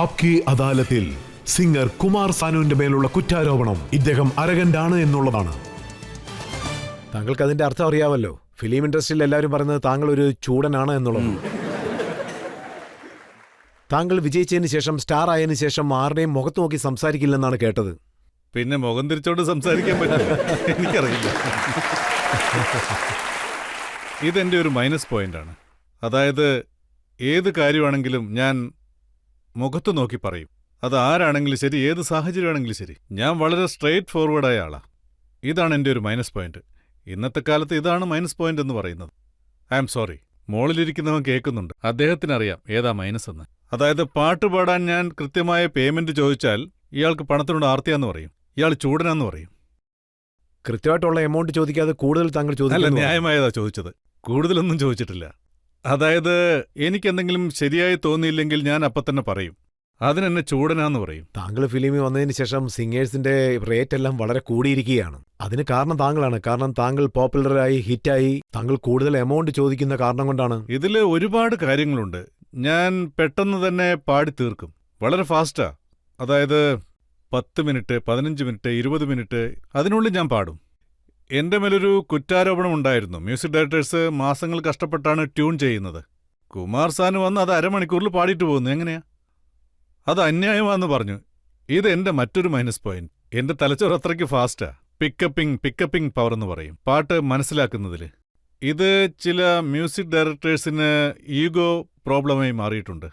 ആപ്കി അദാലത്തിൽ സിംഗർ കുമാർ സാനുവിന്റെ മേലുള്ള കുറ്റാരോപണം ഇദ്ദേഹം അരഗന്റാണ് എന്നുള്ളതാണ്. താങ്കൾക്ക് അതിന്റെ അർത്ഥം അറിയാമല്ലോ. ഫിലിം ഇൻഡസ്ട്രിയിൽ എല്ലാവരും പറയുന്നത് താങ്കൾ ഒരു ചൂടനാണ് എന്നുള്ളത്. താങ്കൾ വിജയിച്ചതിന് ശേഷം, സ്റ്റാർ ആയതിനു ശേഷം ആരുടെയും മുഖത്ത് നോക്കി സംസാരിക്കില്ലെന്നാണ് കേട്ടത്. പിന്നെ മുഖം തിരിച്ചോണ്ട് സംസാരിക്കാൻ പറ്റില്ല, എനിക്കറിയില്ല. ഇതെന്റെ ഒരു മൈനസ് പോയിന്റാണ്. അതായത് ഏത് കാര്യമാണെങ്കിലും ഞാൻ മുഖത്ത് നോക്കി പറയും. അത് ആരാണെങ്കിലും ശരി, ഏത് സാഹചര്യമാണെങ്കിലും ശരി. ഞാൻ വളരെ സ്ട്രെയിറ്റ് ഫോർവേഡായ ആളാ. ഇതാണ് എൻ്റെ ഒരു മൈനസ് പോയിന്റ്. ഇന്നത്തെ കാലത്ത് ഇതാണ് മൈനസ് പോയിന്റ് എന്ന് പറയുന്നത്. I am sorry. മോളിലിരിക്കുന്നവൻ കേൾക്കുന്നുണ്ട്, അദ്ദേഹത്തിനറിയാം ഏതാ മൈനസ് എന്ന്. അതായത് പാട്ട് പാടാൻ ഞാൻ കൃത്യമായ പേയ്മെന്റ് ചോദിച്ചാൽ ഇയാൾക്ക് പണത്തിനോട് ആർത്തിയാന്ന് പറയും, ഇയാൾ ചൂടനാന്ന് പറയും. കൃത്യമായിട്ടുള്ള എമൗണ്ട് ചോദിക്കാതെ കൂടുതൽ താങ്കൾ അല്ല, ചോദിക്കില്ല. ന്യായമായതാ ചോദിച്ചത്, കൂടുതലൊന്നും ചോദിച്ചിട്ടില്ല. അതായത് എനിക്കെന്തെങ്കിലും ശരിയായി തോന്നിയില്ലെങ്കിൽ ഞാൻ അപ്പം തന്നെ പറയും, അതിനെന്നെ ചൂടനാന്ന് പറയും. താങ്കൾ ഫിലിമിൽ വന്നതിന് ശേഷം സിംഗേഴ്സിന്റെ റേറ്റ് എല്ലാം വളരെ കൂടിയിരിക്കുകയാണ്. അതിന് കാരണം താങ്കളാണ്. കാരണം താങ്കൾ പോപ്പുലറായി, ഹിറ്റായി, താങ്കൾ കൂടുതൽ എമൗണ്ട് ചോദിക്കുന്ന കാരണം കൊണ്ടാണ്. ഇതിൽ ഒരുപാട് കാര്യങ്ങളുണ്ട്. ഞാൻ പെട്ടെന്ന് തന്നെ പാടി തീർക്കും, വളരെ ഫാസ്റ്റാ. അതായത് 10 മിനിറ്റ്, 15 മിനിറ്റ്, 20 മിനിറ്റ് അതിനുള്ളിൽ ഞാൻ പാടും. എന്റെ മേലൊരു കുറ്റാരോപണം ഉണ്ടായിരുന്നു. മ്യൂസിക് ഡയറക്ടേഴ്സ് മാസങ്ങൾ കഷ്ടപ്പെട്ടാണ് ട്യൂൺ ചെയ്യുന്നത്. കുമാർ സാനു വന്ന് അത് അരമണിക്കൂറിൽ പാടിയിട്ട് പോകുന്നു. എങ്ങനെയാ? അത് അന്യായമാണെന്ന് പറഞ്ഞു. ഇത് എന്റെ മറ്റൊരു മൈനസ് പോയിന്റ്. എന്റെ തലച്ചോറ് അത്രയ്ക്ക് ഫാസ്റ്റാ. പിക്കപ്പിംഗ് പവർ എന്ന് പറയും, പാട്ട് മനസ്സിലാക്കുന്നതിൽ. ഇത് ചില മ്യൂസിക് ഡയറക്ടേഴ്സിന് ഈഗോ പ്രോബ്ലമായി മാറിയിട്ടുണ്ട്.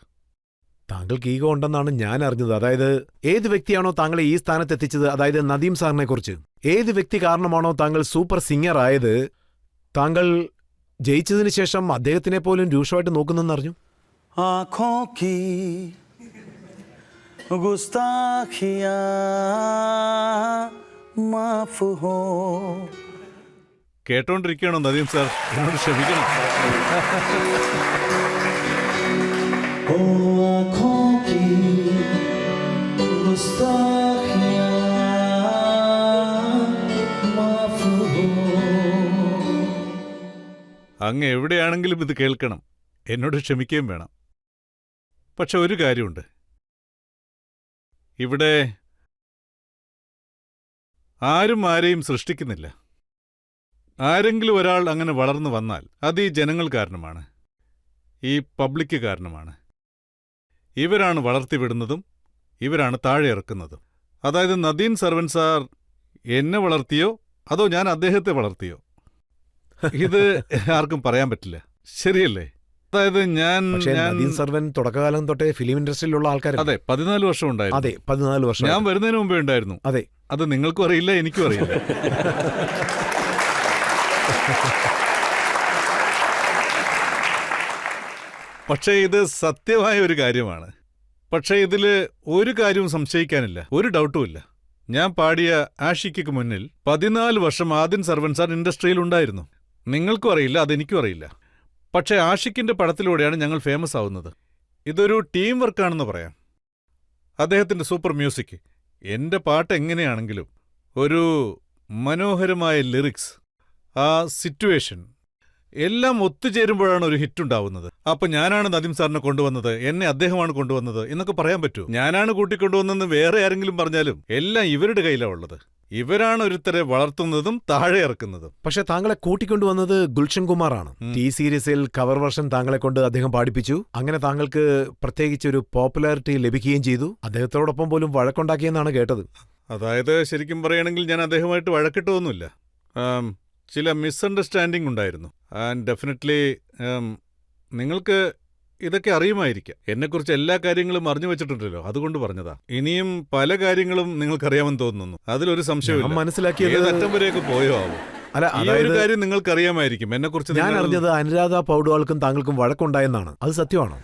താങ്കൾക്ക് ഈഗോ ഉണ്ടെന്നാണ് ഞാൻ അറിഞ്ഞത്. അതായത് ഏത് വ്യക്തിയാണോ താങ്കളെ ഈ സ്ഥാനത്ത് എത്തിച്ചത്, അതായത് നദീം സാറിനെ കുറിച്ച്, ഏത് വ്യക്തി കാരണമാണോ താങ്കൾ സൂപ്പർ സിംഗർ ആയത്, താങ്കൾ ജയിച്ചതിന് ശേഷം അദ്ദേഹത്തിനെ പോലും രൂക്ഷമായിട്ട് നോക്കുന്നെന്ന് അറിഞ്ഞു. കേട്ടോണ്ടിരിക്കുകയാണോ നദീം സാർ? എന്നോട് ക്ഷമിക്കണം. അങ്ങ് എവിടെയാണെങ്കിലും ഇത് കേൾക്കണം, എന്നോട് ക്ഷമിക്കുകയും വേണം. പക്ഷെ ഒരു കാര്യമുണ്ട്, ഇവിടെ ആരും ആരെയും സൃഷ്ടിക്കുന്നില്ല. ആരെങ്കിലും ഒരാൾ അങ്ങനെ വളർന്നു വന്നാൽ അത് ഈ ജനങ്ങൾ കാരണമാണ്, ഈ പബ്ലിക് കാരണമാണ്. ഇവരാണ് വളർത്തിവിടുന്നതും ഇവരാണ് താഴെ ഇറക്കുന്നതും. അതായത് നദീൻ സർവൻ സാർ എന്നെ വളർത്തിയോ അതോ ഞാൻ അദ്ദേഹത്തെ വളർത്തിയോ, ഇത് ആർക്കും പറയാൻ പറ്റില്ല. ശരിയല്ലേ? അതായത് നദീൻ സർവൻ തുടക്കകാലം തൊട്ടേ ഫിലിം ഇൻഡസ്ട്രിയിലുള്ള ആൾക്കാർ. അതെ, 14 വർഷം ഉണ്ടായിരുന്നു. അതെ, 14 വർഷം. ഞാൻ വരുന്നതിന് മുമ്പേ ഉണ്ടായിരുന്നു. അതെ, അത് നിങ്ങൾക്കും അറിയില്ല, എനിക്കും അറിയില്ല. പക്ഷേ ഇത് സത്യമായ ഒരു കാര്യമാണ്. പക്ഷേ ഇതിൽ ഒരു കാര്യവും സംശയിക്കാനില്ല, ഒരു ഡൗട്ടുമില്ല. ഞാൻ പാടിയ ആഷിക്ക് മുന്നിൽ 14 വർഷം ആദിൻ സർവൻ സാർ ഇൻഡസ്ട്രിയിലുണ്ടായിരുന്നു. നിങ്ങൾക്കും അറിയില്ല, അതെനിക്കും അറിയില്ല. പക്ഷേ ആഷിക്കിന്റെ പടത്തിലൂടെയാണ് ഞങ്ങൾ ഫേമസ് ആവുന്നത്. ഇതൊരു ടീം വർക്കാണെന്ന് പറയാം. അദ്ദേഹത്തിന്റെ സൂപ്പർ മ്യൂസിക്, എന്റെ പാട്ട് എങ്ങനെയാണെങ്കിലും ഒരു മനോഹരമായ ലിറിക്സ്, ആ സിറ്റുവേഷൻ എല്ലാം ഒത്തുചേരുമ്പോഴാണ് ഒരു ഹിറ്റുണ്ടാവുന്നത്. അപ്പൊ ഞാനാണ് നദീം സാറിനെ കൊണ്ടുവന്നത്, എന്നെ അദ്ദേഹമാണ് കൊണ്ടുവന്നത് എന്നൊക്കെ പറയാൻ പറ്റൂ. ഞാനാണ് കൂട്ടിക്കൊണ്ടുവന്നെന്ന് വേറെ ആരെങ്കിലും പറഞ്ഞാലും എല്ലാം ഇവരുടെ കയ്യിലാണ് ഉള്ളത്. ഇവരാണ് ഒരുത്തരെ വളർത്തുന്നതും താഴെ ഇറക്കുന്നതും. പക്ഷെ താങ്കളെ കൂട്ടിക്കൊണ്ടുവന്നത് ഗുൽഷൻ കുമാറാണ്. ടി സീരീസിൽ കവർ വെർഷൻ താങ്കളെ കൊണ്ട് അദ്ദേഹം പാടിപ്പിച്ചു. അങ്ങനെ താങ്കൾക്ക് പ്രത്യേകിച്ച് ഒരു പോപ്പുലാരിറ്റി ലഭിക്കുകയും ചെയ്തു. അദ്ദേഹത്തോടൊപ്പം പോലും വഴക്കുണ്ടാക്കിയെന്നാണ് കേട്ടത്. അതായത് ശരിക്കും പറയുകയാണെങ്കിൽ ഞാൻ അദ്ദേഹമായിട്ട് വഴക്കിട്ടൊന്നുമില്ല. ചില മിസ്അണ്ടർസ്റ്റാൻഡിംഗ് ഉണ്ടായിരുന്നു. ആൻഡ് ഡെഫിനറ്റ്ലി നിങ്ങൾക്ക് ഇതൊക്കെ അറിയുമായിരിക്കാം. എന്നെക്കുറിച്ച് എല്ലാ കാര്യങ്ങളും അറിഞ്ഞു വെച്ചിട്ടുണ്ടല്ലോ, അതുകൊണ്ട് പറഞ്ഞതാ. ഇനിയും പല കാര്യങ്ങളും നിങ്ങൾക്കറിയാമെന്ന് തോന്നുന്നു, അതിലൊരു സംശയമില്ല. മനസ്സിലാക്കിയത് അറ്റം വരെയൊക്കെ പോയോ ആവും. അല്ല, ഒരു കാര്യം നിങ്ങൾക്കറിയാമായിരിക്കും, എന്നെക്കുറിച്ച് ഞാൻ അറിഞ്ഞത് അനുരാധ പൗഡ്വാൾക്കും താങ്കൾക്കും വഴക്കുണ്ടായെന്നാണ്. അത് സത്യമാണോ?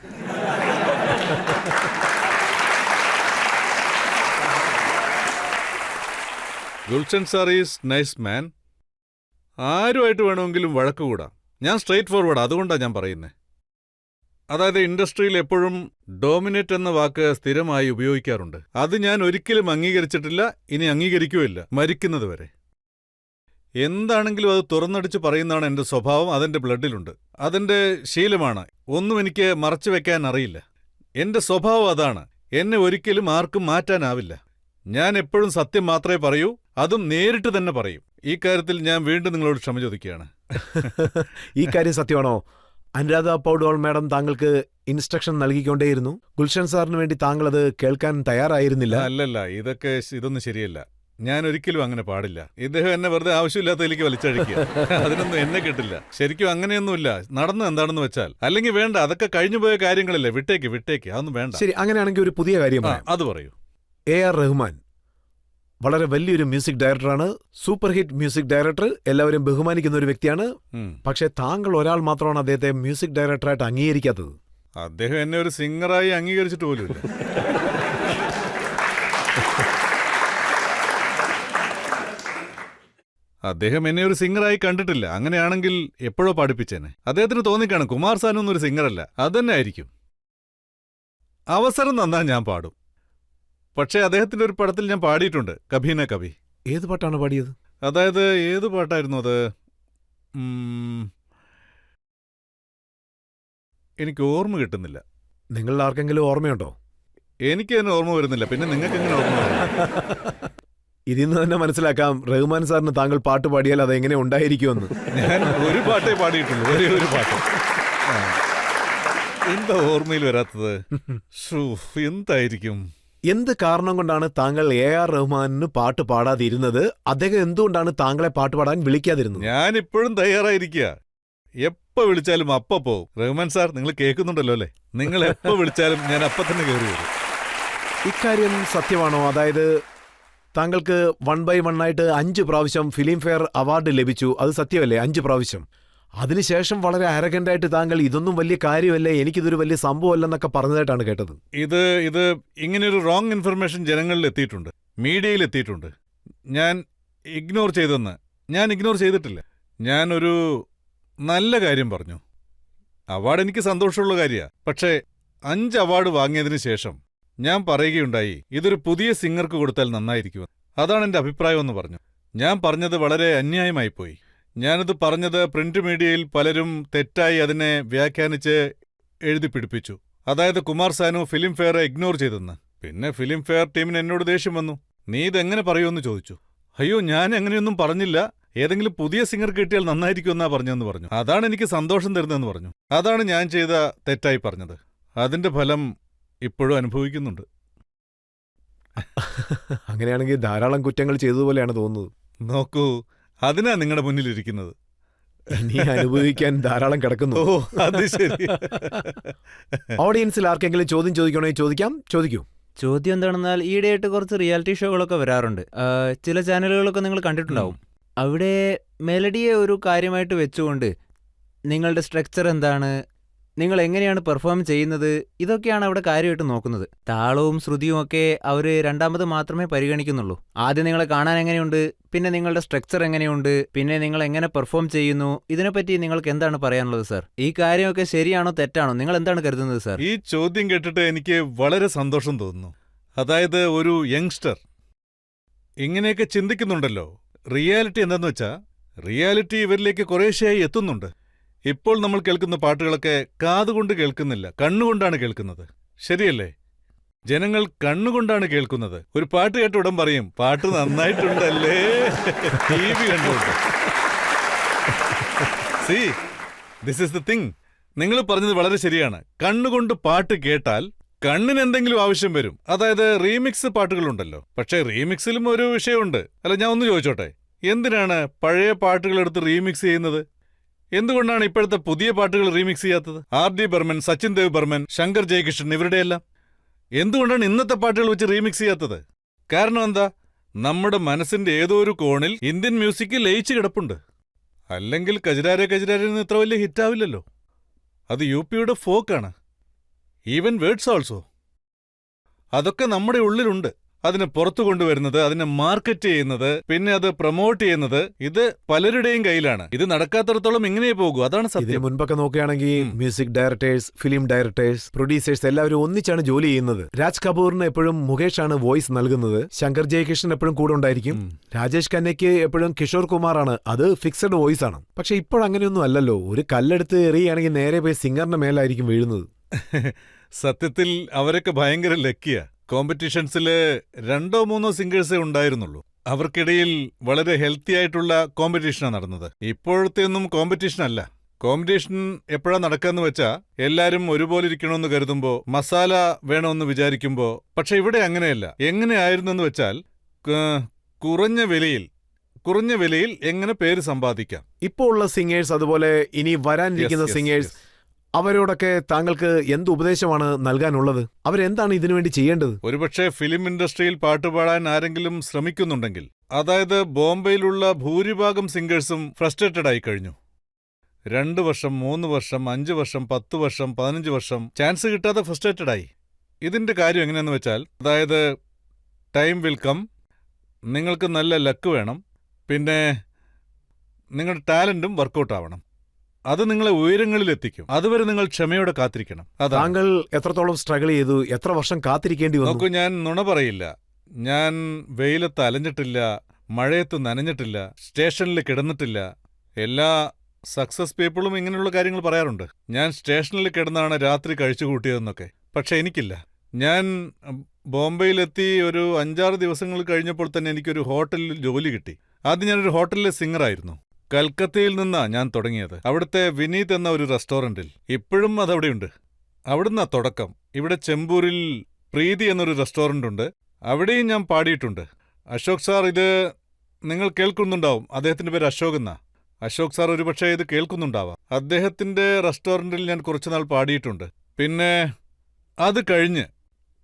Gulshan sir is nice man. ആരുമായിട്ട് വേണമെങ്കിലും വഴക്ക് കൂടാം. ഞാൻ സ്ട്രെയിറ്റ് ഫോർവേഡ്, അതുകൊണ്ടാണ് ഞാൻ പറയുന്നത്. അതായത് ഇൻഡസ്ട്രിയിൽ എപ്പോഴും ഡോമിനേറ്റ് എന്ന വാക്ക് സ്ഥിരമായി ഉപയോഗിക്കാറുണ്ട്. അത് ഞാൻ ഒരിക്കലും അംഗീകരിച്ചിട്ടില്ല, ഇനി അംഗീകരിക്കുകയില്ല, മരിക്കുന്നത് വരെ. എന്താണെങ്കിലും അത് തുറന്നടിച്ച് പറയുന്നതാണ് എൻ്റെ സ്വഭാവം. അതെൻ്റെ ബ്ലഡിലുണ്ട്, അതെൻ്റെ ശീലമാണ്. ഒന്നും എനിക്ക് മറച്ചു വെക്കാൻ അറിയില്ല. എന്റെ സ്വഭാവം അതാണ്. എന്നെ ഒരിക്കലും ആർക്കും മാറ്റാനാവില്ല. ഞാൻ എപ്പോഴും സത്യം മാത്രമേ പറയൂ, അതും നേരിട്ട് തന്നെ പറയും. ഈ കാര്യത്തിൽ ഞാൻ വീണ്ടും നിങ്ങളോട് ക്ഷമ ചോദിക്കുകയാണ്. ഈ കാര്യം സത്യമാണോ? അനുരാധ പൗഡ്വാൾ മാഡം താങ്കൾക്ക് ഇൻസ്ട്രക്ഷൻ നൽകിക്കൊണ്ടേയിരുന്നു. ഗുൽഷൻ സാറിന് വേണ്ടി താങ്കൾ അത് കേൾക്കാൻ തയ്യാറായിരുന്നില്ല. അല്ലല്ല, ഇതൊന്നും ശരിയല്ല. ഞാൻ ഒരിക്കലും അങ്ങനെ പാടില്ല. ഇദ്ദേഹം എന്നെ വെറുതെ ആവശ്യമില്ലാത്തതിലേക്ക് വലിച്ചഴിക്കുക. അതിനൊന്നും എന്നെ കിട്ടില്ല. ശരിക്കും അങ്ങനെയൊന്നുമില്ല. നടന്നു എന്താണെന്ന് വെച്ചാൽ. അല്ലെങ്കിൽ വേണ്ട, അതൊക്കെ കഴിഞ്ഞുപോയ കാര്യങ്ങളല്ലേ. വിട്ടേക്ക്, അതൊന്നും വേണ്ട. ശരി, അങ്ങനെയാണെങ്കിൽ ഒരു പുതിയ കാര്യം അത് പറയൂ. AR റഹ്മാൻ വളരെ വലിയൊരു മ്യൂസിക് ഡയറക്ടറാണ്, സൂപ്പർ ഹിറ്റ് മ്യൂസിക് ഡയറക്ടർ, എല്ലാവരും ബഹുമാനിക്കുന്ന ഒരു വ്യക്തിയാണ്. പക്ഷേ താങ്കൾ ഒരാൾ മാത്രമാണ് അദ്ദേഹത്തെ മ്യൂസിക് ഡയറക്ടറായിട്ട് അംഗീകരിക്കാത്തത്. അദ്ദേഹം എന്നെ ഒരു സിംഗറായി അംഗീകരിച്ചിട്ട് പോലുമില്ല. അദ്ദേഹം എന്നെ ഒരു സിംഗറായി കണ്ടിട്ടില്ല. അങ്ങനെയാണെങ്കിൽ എപ്പോഴോ പാടിപ്പിച്ചേനെ. അദ്ദേഹത്തിന് തോന്നിക്കാണും കുമാർ സാനൊന്നും ഒരു സിംഗറല്ല. അതന്നെ ആയിരിക്കും. അവസരം തന്നാൽ ഞാൻ പാടും. പക്ഷേ അദ്ദേഹത്തിന്റെ ഒരു പടത്തിൽ ഞാൻ പാടിയിട്ടുണ്ട്, കഭി ന കഭി. ഏത് പാട്ടാണ് പാടിയത്? അതായത് ഏത് പാട്ടായിരുന്നു അത്? എനിക്ക് ഓർമ്മ കിട്ടുന്നില്ല. നിങ്ങളിൽ ആർക്കെങ്കിലും ഓർമ്മയുണ്ടോ? എനിക്ക് തന്നെ ഓർമ്മ വരുന്നില്ല. പിന്നെ നിങ്ങൾക്ക് എങ്ങനെ ഓർമ്മ വരും? ഇതിന്ന് തന്നെ മനസ്സിലാക്കാം റഹ്മാൻ സാറിന് താങ്കൾ പാട്ട് പാടിയാൽ അത് എങ്ങനെ ഉണ്ടായിരിക്കുമെന്ന്. ഞാൻ ഒരു പാട്ടേ പാടിയിട്ടുള്ളൂ, ഒരേ ഒരു പാട്ട്. എന്താ ഓർമ്മയിൽ വരാത്തത്? എന്തായിരിക്കും? എന്ത് കാരണം കൊണ്ടാണ് താങ്കൾ AR റഹ്മാനിന് പാട്ട് പാടാതിരുന്നത്? അദ്ദേഹം എന്തുകൊണ്ടാണ് താങ്കളെ പാട്ട് പാടാൻ വിളിക്കാതിരുന്നത്? ഞാൻ ഇപ്പോഴും തയ്യാറായിരിക്കുക. എപ്പോ വിളിച്ചാലും അപ്പ പോവും. റഹ്മാൻ സാർ, നിങ്ങൾ കേൾക്കുന്നുണ്ടല്ലോ അല്ലേ? നിങ്ങൾ എപ്പോ വിളിച്ചാലും ഞാൻ അപ്പ തന്നെ കയറി വരും. ഇക്കാര്യം സത്യമാണോ? അതായത് താങ്കൾക്ക് 1 by 1 ആയിട്ട് 5 പ്രാവശ്യം ഫിലിം ഫെയർ അവാർഡ് ലഭിച്ചു, അത് സത്യമല്ലേ? 5 പ്രാവശ്യം. അതിനുശേഷം വളരെ അരഗന്റായിട്ട് താങ്കൾ ഇതൊന്നും വലിയ കാര്യമല്ലേ, എനിക്കിതൊരു വലിയ സംഭവമല്ലെന്നൊക്കെ പറഞ്ഞതായിട്ടാണ് കേട്ടത്. ഇത് ഇങ്ങനെയൊരു റോങ് ഇൻഫർമേഷൻ ജനങ്ങളിൽ എത്തിയിട്ടുണ്ട്, മീഡിയയിൽ എത്തിയിട്ടുണ്ട്. ഞാൻ ഇഗ്നോർ ചെയ്തിട്ടില്ല. ഞാനൊരു നല്ല കാര്യം പറഞ്ഞു. അവാർഡ് എനിക്ക് സന്തോഷമുള്ള കാര്യമാണ്. പക്ഷേ 5 അവാർഡ് വാങ്ങിയതിനു ശേഷം ഞാൻ പറയുകയുണ്ടായി, ഇതൊരു പുതിയ സിംഗർക്ക് കൊടുത്താൽ നന്നായിരിക്കും. അതാണ് എൻ്റെ അഭിപ്രായമെന്ന് പറഞ്ഞു. ഞാൻ പറഞ്ഞത് വളരെ അന്യായമായിപ്പോയി. ഞാനത് പറഞ്ഞത് പ്രിന്റ് മീഡിയയിൽ പലരും തെറ്റായി അതിനെ വ്യാഖ്യാനിച്ച് എഴുതി പിടിപ്പിച്ചു. അതായത് കുമാർ സാനു ഫിലിം ഫെയറെ ഇഗ്നോർ ചെയ്തെന്ന്. പിന്നെ ഫിലിം ഫെയർ ടീമിന് എന്നോട് ദേഷ്യം വന്നു. നീ ഇതെങ്ങനെ പറയുമെന്ന് ചോദിച്ചു. അയ്യോ, ഞാൻ അങ്ങനെയൊന്നും പറഞ്ഞില്ല, ഏതെങ്കിലും പുതിയ സിംഗർ കിട്ടിയാൽ നന്നായിരിക്കുമെന്നാ പറഞ്ഞെന്ന് പറഞ്ഞു. അതാണ് എനിക്ക് സന്തോഷം തരുന്നതെന്ന് പറഞ്ഞു. അതാണ് ഞാൻ ചെയ്ത തെറ്റായി പറഞ്ഞത്. അതിന്റെ ഫലം ഇപ്പോഴും അനുഭവിക്കുന്നുണ്ട്. അങ്ങനെയാണെങ്കിൽ ധാരാളം കുറ്റങ്ങൾ ചെയ്തതുപോലെയാണ് തോന്നുന്നത്. നോക്കൂ, അതിനാ നിങ്ങളുടെ മുന്നിലിരിക്കുന്നത്. ഇനി അനുഭവിക്കാൻ ധാരാളം കിടക്കുന്നു. ഓ, അത് ശരി. ഓഡിയൻസിൽ ആർക്കെങ്കിലും ചോദ്യം ചോദിക്കണോ? ചോദിക്കൂ. ചോദ്യം എന്താണെന്നാൽ, ഈയിടെയായിട്ട് കുറച്ച് റിയാലിറ്റി ഷോകളൊക്കെ വരാറുണ്ട്. ചില ചാനലുകളൊക്കെ നിങ്ങൾ കണ്ടിട്ടുണ്ടാവും. അവിടെ മെലഡിയെ ഒരു കാര്യമായിട്ട് വെച്ചുകൊണ്ട് നിങ്ങളുടെ സ്ട്രക്ചർ എന്താണ്, നിങ്ങൾ എങ്ങനെയാണ് പെർഫോം ചെയ്യുന്നത്, ഇതൊക്കെയാണ് അവിടെ കാര്യമായിട്ട് നോക്കുന്നത്. താളവും ശ്രുതിയും ഒക്കെ അവർ രണ്ടാമത് മാത്രമേ പരിഗണിക്കുന്നുള്ളൂ. ആദ്യം നിങ്ങളെ കാണാൻ എങ്ങനെയുണ്ട്, പിന്നെ നിങ്ങളുടെ സ്ട്രക്ചർ എങ്ങനെയുണ്ട്, പിന്നെ നിങ്ങൾ എങ്ങനെ പെർഫോം ചെയ്യുന്നു, ഇതിനെപ്പറ്റി നിങ്ങൾക്ക് എന്താണ് പറയാനുള്ളത് സാർ? ഈ കാര്യമൊക്കെ ശരിയാണോ തെറ്റാണോ? നിങ്ങൾ എന്താണ് കരുതുന്നത് സാർ? ഈ ചോദ്യം കേട്ടിട്ട് എനിക്ക് വളരെ സന്തോഷം തോന്നുന്നു. അതായത് ഒരു യങ്സ്റ്റർ ഇങ്ങനെയൊക്കെ ചിന്തിക്കുന്നുണ്ടല്ലോ. റിയാലിറ്റി എന്താന്ന് വെച്ചാൽ, റിയാലിറ്റി ഇവരിലേക്ക് കുറേശ്ശെയായി എത്തുന്നുണ്ട്. ഇപ്പോൾ നമ്മൾ കേൾക്കുന്ന പാട്ടുകളൊക്കെ കാതുകൊണ്ട് കേൾക്കുന്നില്ല, കണ്ണുകൊണ്ടാണ് കേൾക്കുന്നത്. ശരിയല്ലേ? ജനങ്ങൾ കണ്ണുകൊണ്ടാണ് കേൾക്കുന്നത്. ഒരു പാട്ട് കേട്ട ഉടൻ പറയും, പാട്ട് നന്നായിട്ടുണ്ടല്ലേ, TV കണ്ടുകൊണ്ട്. See, this is the thing. നിങ്ങൾ പറഞ്ഞത് വളരെ ശരിയാണ്. കണ്ണുകൊണ്ട് പാട്ട് കേട്ടാൽ കണ്ണിന് എന്തെങ്കിലും ആവശ്യം വരും. അതായത് റീമിക്സ് പാട്ടുകളുണ്ടല്ലോ. പക്ഷേ റീമിക്സിലും ഒരു വിഷയമുണ്ട്. അല്ല, ഞാൻ ഒന്ന് ചോദിച്ചോട്ടെ, എന്തിനാണ് പഴയ പാട്ടുകൾ എടുത്ത് റീമിക്സ് ചെയ്യുന്നത്? എന്തുകൊണ്ടാണ് ഇപ്പോഴത്തെ പുതിയ പാട്ടുകൾ റീമിക്സ് ചെയ്യാത്തത്? R.D. ബർമൻ, സച്ചിൻ ദേവ് ബർമൻ, ശങ്കർ ജയകിഷൻ, ഇവരുടെയെല്ലാം എന്തുകൊണ്ടാണ് ഇന്നത്തെ പാട്ടുകൾ വെച്ച് റീമിക്സ് ചെയ്യാത്തത്? കാരണം എന്താ? നമ്മുടെ മനസ്സിന്റെ ഏതോ ഒരു കോണിൽ ഇന്ത്യൻ മ്യൂസിക് ലയിച്ചു കിടപ്പുണ്ട്. അല്ലെങ്കിൽ കജരാരെ കജരാരെന്ന് ഇത്ര വലിയ ഹിറ്റാവില്ലല്ലോ. അത് UPയുടെ ഫോക്കാണ്. Even words also. അതൊക്കെ നമ്മുടെ ഉള്ളിലുണ്ട്. അതിനെ പുറത്തു കൊണ്ടുവരുന്നത്, അതിനെ മാർക്കറ്റ് ചെയ്യുന്നത്, പിന്നെ അത് പ്രൊമോട്ട് ചെയ്യുന്നത്, ഇത് പലരുടെയും കയ്യിലാണ്. ഇത് നടക്കാത്തടത്തോളം ഇങ്ങനെ പോകൂ. അതാണ് സത്യം. ഇതിന് മുൻപൊക്കെ നോക്കുകയാണെങ്കിൽ music directors, film directors, producers എല്ലാവരും ഒന്നിച്ചാണ് ജോലി ചെയ്യുന്നത്. രാജ് കപൂറിന് എപ്പോഴും മുകേഷാണ് വോയിസ് നൽകുന്നത്. ശങ്കർ ജയകിഷൻ എപ്പോഴും കൂടെ ഉണ്ടായിരിക്കും. രാജേഷ് ഖന്നയ്ക്ക് എപ്പോഴും കിഷോർ കുമാറാണ്. അത് ഫിക്സഡ് വോയിസ് ആണ്. പക്ഷെ ഇപ്പോഴങ്ങനെയൊന്നും അല്ലല്ലോ. ഒരു കല്ലെടുത്ത് എറിയുകയാണെങ്കിൽ നേരെ പോയി സിംഗറിന്റെ മേലായിരിക്കും വീഴുന്നത്. സത്യത്തിൽ അവരൊക്കെ ഭയങ്കര ലക്കിയാ. കോമ്പറ്റീഷൻസില് 2-3 സിംഗേഴ്സേ ഉണ്ടായിരുന്നുള്ളൂ. അവർക്കിടയിൽ വളരെ ഹെൽത്തി ആയിട്ടുള്ള കോമ്പറ്റീഷനാണ് നടന്നത്. ഇപ്പോഴത്തെ ഒന്നും കോമ്പറ്റീഷൻ അല്ല. കോമ്പറ്റീഷൻ എപ്പോഴാ നടക്കാന്ന് വെച്ചാ എല്ലാരും ഒരുപോലെ ഇരിക്കണമെന്ന് കരുതുമ്പോ, മസാല വേണമെന്ന് വിചാരിക്കുമ്പോ. പക്ഷെ ഇവിടെ അങ്ങനെയല്ല. എങ്ങനെയായിരുന്നെന്ന് വെച്ചാൽ കുറഞ്ഞ വിലയിൽ എങ്ങനെ പേര് സമ്പാദിക്കാം. ഇപ്പോൾ ഉള്ള സിംഗേഴ്സ്, അതുപോലെ ഇനി വരാനിരിക്കുന്ന Yes, yes, സിംഗേഴ്സ്, yes. അവരോടൊക്കെ താങ്കൾക്ക് എന്ത് ഉപദേശമാണ് നൽകാനുള്ളത്? അവരെന്താണ് ഇതിനുവേണ്ടി ചെയ്യേണ്ടത്? ഒരുപക്ഷെ ഫിലിം ഇൻഡസ്ട്രിയിൽ പാട്ടുപാടാൻ ആരെങ്കിലും ശ്രമിക്കുന്നുണ്ടെങ്കിൽ, അതായത് ബോംബെയിലുള്ള ഭൂരിഭാഗം സിംഗേഴ്സും ഫ്രസ്ട്രേറ്റഡ് ആയി കഴിഞ്ഞു. 2 വർഷം, 3 വർഷം, 5 വർഷം, 10 വർഷം, 15 വർഷം ചാൻസ് കിട്ടാതെ ഫ്രസ്ട്രേറ്റഡ് ആയി. ഇതിന്റെ കാര്യം എങ്ങനെയാന്ന് വെച്ചാൽ, അതായത് ടൈം വിൽ കം, നിങ്ങൾക്ക് നല്ല ലക്ക് വേണം, പിന്നെ നിങ്ങളുടെ ടാലന്റും വർക്കൗട്ട് ആവണം. അത് നിങ്ങളെ ഉയരങ്ങളിലെത്തിക്കും. അതുവരെ നിങ്ങൾ ക്ഷമയോടെ കാത്തിരിക്കണം. അതാണ്. താങ്കൾ എത്രത്തോളം സ്ട്രഗിൾ ചെയ്തു? എത്ര വർഷം കാത്തിരിക്കേണ്ടി വന്നു? നോക്കൂ, ഞാൻ നുണ പറയില്ല. ഞാൻ വെയിലത്ത് അലഞ്ഞിട്ടില്ല, മഴയത്ത് നനഞ്ഞിട്ടില്ല, സ്റ്റേഷനിൽ കിടന്നിട്ടില്ല. എല്ലാ സക്സസ് പീപ്പിളും ഇങ്ങനെയുള്ള കാര്യങ്ങൾ പറയാറുണ്ട്. ഞാൻ സ്റ്റേഷനിൽ കിടന്നാണ് രാത്രി കഴിച്ചു കൂട്ടിയതെന്നൊക്കെ. പക്ഷെ എനിക്കില്ല. ഞാൻ ബോംബെയിലെത്തി ഒരു 5-6 ദിവസങ്ങൾ കഴിഞ്ഞപ്പോൾ തന്നെ എനിക്കൊരു ഹോട്ടലിൽ ജോലി കിട്ടി. ആദ്യം ഞാനൊരു ഹോട്ടലിലെ സിംഗറായിരുന്നു. കൽക്കത്തയിൽ നിന്നാ ഞാൻ തുടങ്ങിയത്. അവിടുത്തെ വിനീത് എന്ന ഒരു റെസ്റ്റോറന്റിൽ. ഇപ്പോഴും അതവിടെയുണ്ട്. അവിടുന്നാ തുടക്കം. ഇവിടെ ചെമ്പൂരിൽ പ്രീതി എന്നൊരു റെസ്റ്റോറന്റ് ഉണ്ട്. അവിടെയും ഞാൻ പാടിയിട്ടുണ്ട്. അശോക് സാർ, ഇത് നിങ്ങൾ കേൾക്കുന്നുണ്ടാവും. അദ്ദേഹത്തിന്റെ പേര് അശോക് എന്നാ. അശോക് സാർ ഒരുപക്ഷെ ഇത് കേൾക്കുന്നുണ്ടാവാം. അദ്ദേഹത്തിന്റെ റെസ്റ്റോറന്റിൽ ഞാൻ കുറച്ചുനാൾ പാടിയിട്ടുണ്ട്. പിന്നെ അത് കഴിഞ്ഞ്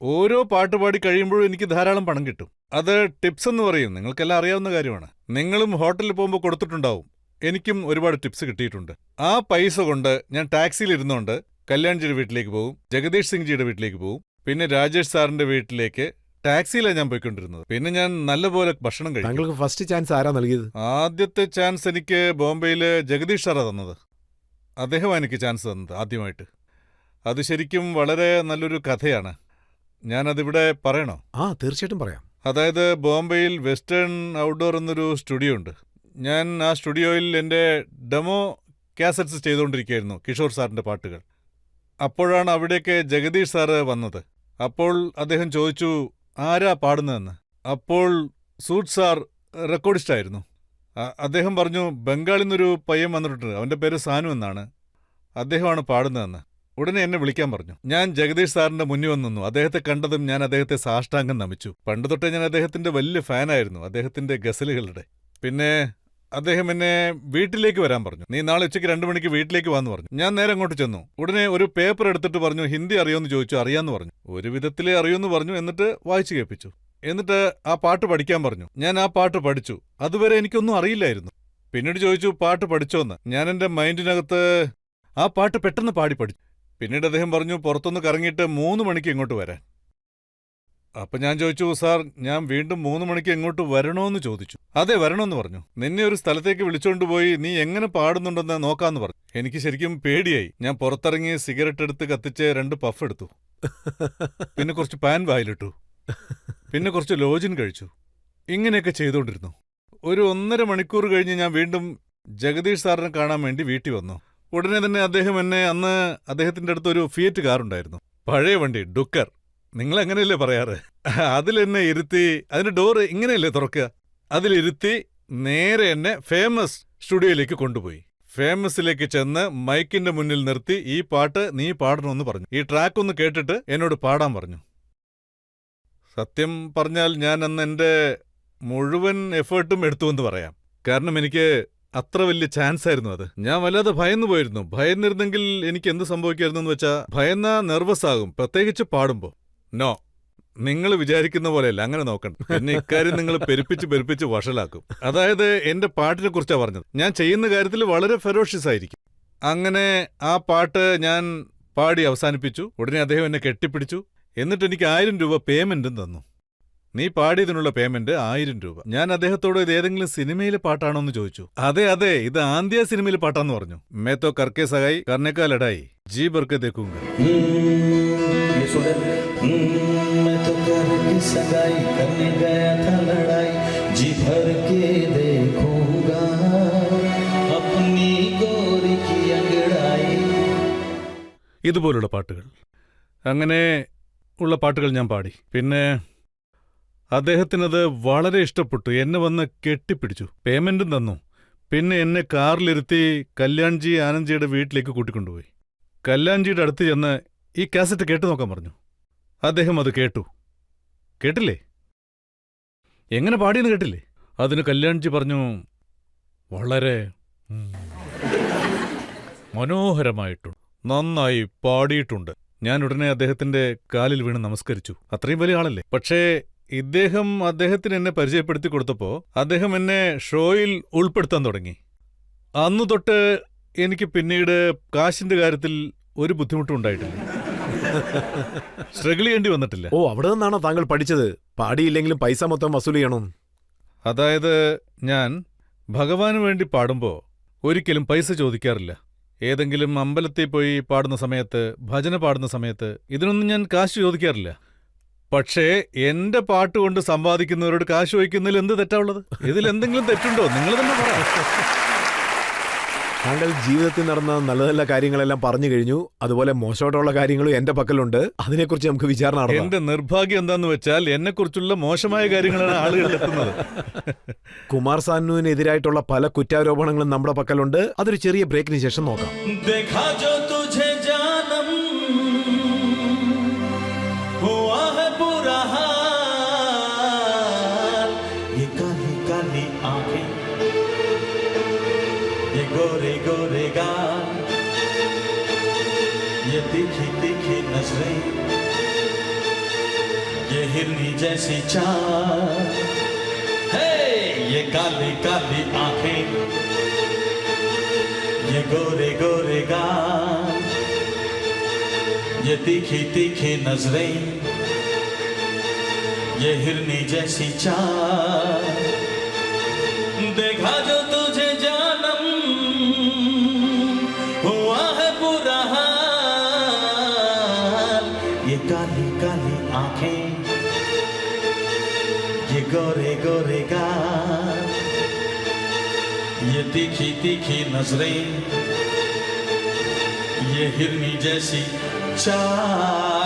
ഓരോ പാട്ടുപാടി കഴിയുമ്പോഴും എനിക്ക് ധാരാളം പണം കിട്ടും. അത് ടിപ്സ് എന്ന് പറയും. നിങ്ങൾക്കെല്ലാം അറിയാവുന്ന കാര്യമാണ്. നിങ്ങളും ഹോട്ടലിൽ പോകുമ്പോൾ കൊടുത്തിട്ടുണ്ടാവും. എനിക്കും ഒരുപാട് ടിപ്സ് കിട്ടിയിട്ടുണ്ട്. ആ പൈസ കൊണ്ട് ഞാൻ ടാക്സിയിൽ ഇരുന്നുകൊണ്ട് കല്യാൺജിയുടെ വീട്ടിലേക്ക് പോകും, ജഗദീഷ് സിംഗ്ജിയുടെ വീട്ടിലേക്ക് പോകും, പിന്നെ രാജേഷ് സാറിന്റെ വീട്ടിലേക്ക് ടാക്സിയിലാണ് ഞാൻ പോയിക്കൊണ്ടിരുന്നത്. പിന്നെ ഞാൻ നല്ലപോലെ ഭക്ഷണം കഴിക്കും. താങ്കൾക്ക് ഫസ്റ്റ് ചാൻസ് ആരാ നൽകിയത്? ആദ്യത്തെ ചാൻസ് എനിക്ക് ബോംബെയില് ജഗദീഷ് സാറാ തന്നത്. അദ്ദേഹമാണ് എനിക്ക് ചാൻസ് തന്നത് ആദ്യമായിട്ട്. അത് ശരിക്കും വളരെ നല്ലൊരു കഥയാണ്. ഞാനതിവിടെ പറയണോ? തീർച്ചയായിട്ടും പറയാം. അതായത് ബോംബെയിൽ വെസ്റ്റേൺ ഔട്ട്ഡോർ എന്നൊരു സ്റ്റുഡിയോ ഉണ്ട്. ഞാൻ ആ സ്റ്റുഡിയോയിൽ എൻ്റെ ഡെമോ കാസറ്റ്സ് ചെയ്തുകൊണ്ടിരിക്കുകയായിരുന്നു, കിഷോർ സാറിൻ്റെ പാട്ടുകൾ. അപ്പോഴാണ് അവിടേക്ക് ജഗദീഷ് സാറ് വന്നത്. അപ്പോൾ അദ്ദേഹം ചോദിച്ചു, ആരാ പാടുന്നതെന്ന്. അപ്പോൾ സൂട്ട് സാർ റെക്കോർഡിസ്റ്റായിരുന്നു. അദ്ദേഹം പറഞ്ഞു, ബംഗാളിൽ നിന്നൊരു പയ്യൻ വന്നിട്ടുണ്ട്, അവൻ്റെ പേര് സാനു എന്നാണ്, അദ്ദേഹമാണ് പാടുന്നതെന്ന്. ഉടനെ എന്നെ വിളിക്കാൻ പറഞ്ഞു. ഞാൻ ജഗദീഷ് സാറിന്റെ മുന്നിൽ വന്നു നിന്നു. അദ്ദേഹത്തെ കണ്ടതും ഞാൻ അദ്ദേഹത്തെ സാഷ്ടാംഗം നമിച്ചു. പണ്ട് തൊട്ടേ ഞാൻ അദ്ദേഹത്തിന്റെ വലിയ ഫാനായിരുന്നു, അദ്ദേഹത്തിന്റെ ഗസലുകളുടെ. പിന്നെ അദ്ദേഹം എന്നെ വീട്ടിലേക്ക് വരാൻ പറഞ്ഞു. നീ നാളെ ഉച്ചയ്ക്ക് 2 മണിക്ക് വീട്ടിലേക്ക് വാന്ന് പറഞ്ഞു. ഞാൻ നേരെ അങ്ങോട്ട് ചെന്നു. ഉടനെ ഒരു പേപ്പർ എടുത്തിട്ട് പറഞ്ഞു, ഹിന്ദി അറിയോന്ന് ചോദിച്ചു. അറിയാന്ന് പറഞ്ഞു. ഒരു വിധത്തിലേ അറിയൂന്ന് പറഞ്ഞു. എന്നിട്ട് വായിച്ചു കേൾപ്പിച്ചു. എന്നിട്ട് ആ പാട്ട് പഠിക്കാൻ പറഞ്ഞു. ഞാൻ ആ പാട്ട് പഠിച്ചു. അതുവരെ എനിക്കൊന്നും അറിയില്ലായിരുന്നു. പിന്നീട് ചോദിച്ചു, പാട്ട് പഠിച്ചോന്ന്. ഞാൻ എൻ്റെ മൈൻഡിനകത്ത് ആ പാട്ട് പെട്ടെന്ന് പാടി പഠിച്ചു. പിന്നീട് അദ്ദേഹം പറഞ്ഞു, പുറത്തൊന്ന് കറങ്ങിയിട്ട് 3 മണിക്ക് ഇങ്ങോട്ട് വരാൻ. അപ്പം ഞാൻ ചോദിച്ചു, സാർ ഞാൻ വീണ്ടും 3 മണിക്ക് എങ്ങോട്ട് വരണോന്ന് ചോദിച്ചു. അതെ, വരണമെന്ന് പറഞ്ഞു. നിന്നെ ഒരു സ്ഥലത്തേക്ക് വിളിച്ചോണ്ടുപോയി നീ എങ്ങനെ പാടുന്നുണ്ടെന്ന് നോക്കാന്ന് പറഞ്ഞു. എനിക്ക് ശരിക്കും പേടിയായി. ഞാൻ പുറത്തിറങ്ങി സിഗരറ്റ് എടുത്ത് കത്തിച്ച് 2 പഫ് എടുത്തു. പിന്നെ കുറച്ച് പാൻ വായിലിട്ടു. പിന്നെ കുറച്ച് ലോജിൻ കഴിച്ചു. ഇങ്ങനെയൊക്കെ ചെയ്തുകൊണ്ടിരുന്നു. ഒരു 1.5 മണിക്കൂർ കഴിഞ്ഞ് ഞാൻ വീണ്ടും ജഗദീഷ് സാറിനെ കാണാൻ വേണ്ടി വീട്ടിൽ വന്നു. ഉടനെ തന്നെ അദ്ദേഹം എന്നെ, അന്ന് അദ്ദേഹത്തിന്റെ അടുത്ത് ഒരു ഫിയറ്റ് കാറുണ്ടായിരുന്നു, പഴയ വണ്ടി, ഡുക്കർ, നിങ്ങൾ അങ്ങനെയല്ലേ പറയാറ്, അതിലെന്നെ ഇരുത്തി, അതിന്റെ ഡോറ് ഇങ്ങനെയല്ലേ തുറക്കുക, അതിലിരുത്തി നേരെ എന്നെ ഫേമസ് സ്റ്റുഡിയോയിലേക്ക് കൊണ്ടുപോയി. ഫേമസിലേക്ക് ചെന്ന് മൈക്കിന്റെ മുന്നിൽ നിർത്തി, ഈ പാട്ട് നീ പാടണമെന്ന് പറഞ്ഞു. ഈ ട്രാക്ക് ഒന്ന് കേട്ടിട്ട് എന്നോട് പാടാൻ പറഞ്ഞു. സത്യം പറഞ്ഞാൽ ഞാൻ അന്ന് എൻ്റെ മുഴുവൻ എഫേർട്ടും എടുത്തുവെന്ന് പറയാം. കാരണം എനിക്ക് അത്ര വലിയ ചാൻസ് ആയിരുന്നു അത്. ഞാൻ വല്ലാതെ ഭയന്നു പോയിരുന്നു. ഭയന്നിരുന്നെങ്കിൽ എനിക്ക് എന്ത് സംഭവിക്കായിരുന്നു എന്ന് വെച്ചാൽ, ഭയന്നാ നെർവസ് ആകും, പ്രത്യേകിച്ച് പാടുമ്പോൾ. നോ, നിങ്ങൾ വിചാരിക്കുന്ന പോലെയല്ല, അങ്ങനെ നോക്കണം. പിന്നെ ഇക്കാര്യം നിങ്ങൾ പെരുപ്പിച്ച് വഷളാക്കും. അതായത് എന്റെ പാട്ടിനെ കുറിച്ചാണ് പറഞ്ഞത്. ഞാൻ ചെയ്യുന്ന കാര്യത്തിൽ വളരെ ഫെറോഷ്യസ് ആയിരിക്കും. അങ്ങനെ ആ പാട്ട് ഞാൻ പാടി അവസാനിപ്പിച്ചു. ഉടനെ അദ്ദേഹം എന്നെ കെട്ടിപ്പിടിച്ചു. എന്നിട്ട് എനിക്ക് 1000 രൂപ പേയ്മെന്റും തന്നു. നീ പാടിയതിനുള്ള പേയ്മെന്റ് 1000 രൂപ. ഞാൻ അദ്ദേഹത്തോട് ഇത് ഏതെങ്കിലും സിനിമയിലെ പാട്ടാണോ എന്ന് ചോദിച്ചു. അതെ, ഇത് ആന്ധ്യ സിനിമയിലെ പാട്ടാന്ന് പറഞ്ഞു. മേത്തോ കർക്കെ സഹായി കർണേക്കാ ലഡായി ജി ബർക്കെ ദേഖൂംഗ. ഇതുപോലുള്ള പാട്ടുകൾ. അങ്ങനെ ഉള്ള പാട്ടുകൾ ഞാൻ പാടി. പിന്നെ അദ്ദേഹത്തിനത് വളരെ ഇഷ്ടപ്പെട്ടു. എന്നെ വന്ന് കെട്ടിപ്പിടിച്ചു, പേയ്മെന്റും തന്നു. പിന്നെ എന്നെ കാറിലിരുത്തി കല്യാൺജി ആനന്ദ്ജിയുടെ വീട്ടിലേക്ക് കൂട്ടിക്കൊണ്ടുപോയി. കല്യാൺജിയുടെ അടുത്ത് ചെന്ന് ഈ കാസറ്റ് കേട്ടു നോക്കാൻ പറഞ്ഞു. അദ്ദേഹം അത് കേട്ടു. കേട്ടില്ലേ? എങ്ങനെ പാടിയെന്ന് കേട്ടില്ലേ? അതിന് കല്യാൺജി പറഞ്ഞു, വളരെ മനോഹരമായിട്ടുണ്ട്, നന്നായി പാടിയിട്ടുണ്ട്. ഞാൻ ഉടനെ അദ്ദേഹത്തിന്റെ കാലിൽ വീണ് നമസ്കരിച്ചു. അത്രയും വലിയ ആളല്ലേ. പക്ഷേ ഇദ്ദേഹം അദ്ദേഹത്തിന് എന്നെ പരിചയപ്പെടുത്തി കൊടുത്തപ്പോൾ അദ്ദേഹം എന്നെ ഷോയിൽ ഉൾപ്പെടുത്താൻ തുടങ്ങി. അന്നു തൊട്ട് എനിക്ക് പിന്നീട് കാശിന്റെ കാര്യത്തിൽ ഒരു ബുദ്ധിമുട്ടും ഉണ്ടായിട്ടില്ല. സ്ട്രഗിൾ ചെയ്യേണ്ടി വന്നിട്ടില്ല. ഓ, അവിടെ നിന്നാണോ താങ്കൾ പഠിച്ചത് പാടിയില്ലെങ്കിലും പൈസ മൊത്തം വസൂൽ ചെയ്യണം? അതായത് ഞാൻ ഭഗവാന് വേണ്ടി പാടുമ്പോൾ ഒരിക്കലും പൈസ ചോദിക്കാറില്ല. ഏതെങ്കിലും അമ്പലത്തിൽ പോയി പാടുന്ന സമയത്ത്, ഭജന പാടുന്ന സമയത്ത് ഇതിനൊന്നും ഞാൻ കാശ് ചോദിക്കാറില്ല. പക്ഷേ എന്റെ പാട്ടുകൊണ്ട് സമ്പാദിക്കുന്നവരോട് കാശ് ചോദിക്കുന്നതിൽ എന്ത് തെറ്റാവുള്ളത്? ഇതിൽ എന്തെങ്കിലും തെറ്റുണ്ടോ? നിങ്ങൾ തന്നെ പറ. താങ്കൾ ജീവിതത്തിൽ നടന്ന നല്ല നല്ല കാര്യങ്ങളെല്ലാം പറഞ്ഞു കഴിഞ്ഞു. അതുപോലെ മോശമായിട്ടുള്ള കാര്യങ്ങളും എന്റെ പക്കലുണ്ട്. അതിനെക്കുറിച്ച് നമുക്ക് വിചാരണ നടത്താം. എന്റെ നിർഭാഗ്യം എന്താന്ന് വെച്ചാൽ എന്നെക്കുറിച്ചുള്ള മോശമായ കാര്യങ്ങളാണ് ആളുകളിൽ എത്തുന്നത്. കുമാർ സാനുവിനെതിരായിട്ടുള്ള പല കുറ്റാരോപണങ്ങളും നമ്മുടെ പക്കലുണ്ട്. അതൊരു ചെറിയ ബ്രേക്കിന് ശേഷം നോക്കാം. गोरे गोरे गाल, ये तीखी तीखी नजरें, ये हिरनी जैसी चाल, हे ये काली काली आंखें, ये गोरे गोरे गाल, ये तीखी तीखी नजरें, ये हिरनी जैसी चाल, देखा जो तुझे जानम हुआ है बुरा हाल, ये काली काली आंखें, ये गोरे गोरे गाल, ये तीखी तीखी नजरें, ये हिरनी जैसी चाल.